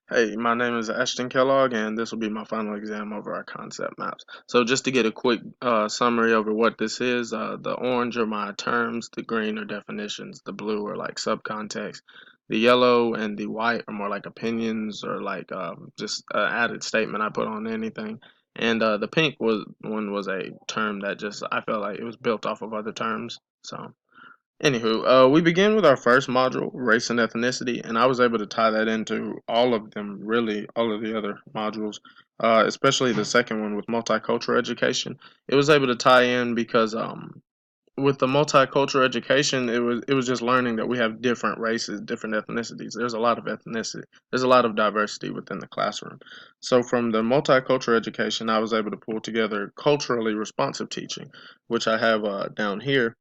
Hey, my name is Ashton Kellogg, and this will be my final exam over our concept maps. So, just to get a quick summary over what this is, the orange are my terms, the green are definitions, the blue are like subcontext, the yellow and the white are more like opinions or like just an added statement I put on anything. And the pink was a term that just I felt like it was built off of other terms. So. Anywho, we begin with our first module, race and ethnicity, and I was able to tie that into all of them, really, all of the other modules, especially the second one with multicultural education. It was able to tie in because with the multicultural education, it was just learning that we have different races, different ethnicities. There's a lot of ethnicity. There's a lot of diversity within the classroom. So from the multicultural education, I was able to pull together culturally responsive teaching, which I have down here.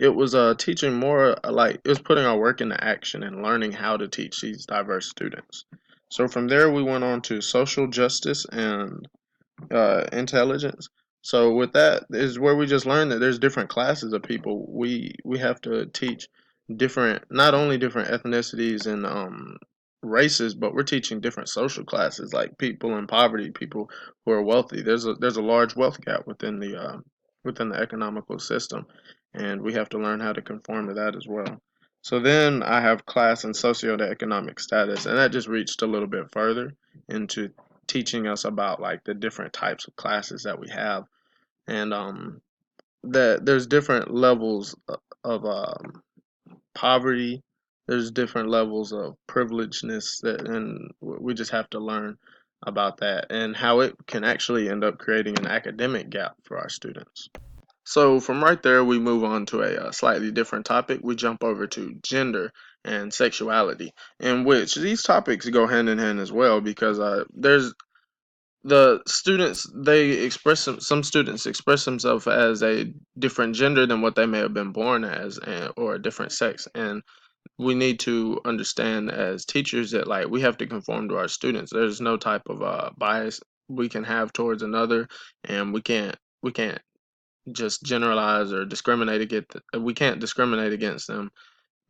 It was teaching more like it was putting our work into action and learning how to teach these diverse students. So from there, we went on to social justice and intelligence. So with that is where we just learned that there's different classes of people. We have to teach different, not only different ethnicities and races, but we're teaching different social classes, like people in poverty, people who are wealthy. There's a large wealth gap within the economical system, and we have to learn how to conform to that as well. So then I have class and socioeconomic status, and that just reached a little bit further into teaching us about like the different types of classes that we have, and that there's different levels of poverty. There's different levels of privilegedness that, and we just have to learn about that and how it can actually end up creating an academic gap for our students. So from right there, we move on to a slightly different topic. We jump over to gender and sexuality, in which these topics go hand in hand as well because there's the students they express some students express themselves as a different gender than what they may have been born as or a different sex, and we need to understand as teachers that like we have to conform to our students. There's no type of bias we can have towards another, and we can't just generalize or discriminate against we can't discriminate against them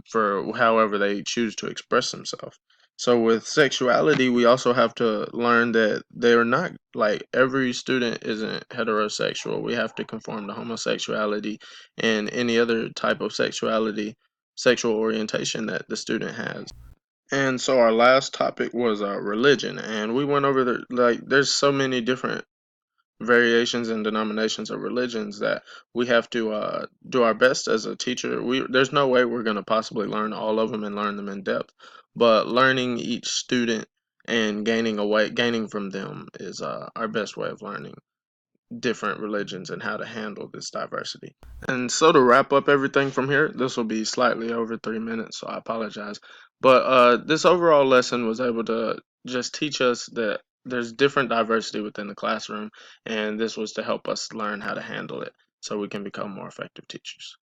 for however they choose to express themselves. So with sexuality, we also have to learn that they're not like every student isn't heterosexual. We have to conform to homosexuality and any other type of sexuality, sexual orientation that the student has. And so our last topic was religion, and we went over the like. There's so many different variations and denominations of religions that we have to do our best as a teacher. There's no way we're going to possibly learn all of them and learn them in depth, but learning each student and gaining from them is our best way of learning different religions and how to handle this diversity. And so to wrap up everything from here, this will be slightly over 3 minutes, so I apologize. But this overall lesson was able to just teach us that there's different diversity within the classroom, and this was to help us learn how to handle it so we can become more effective teachers.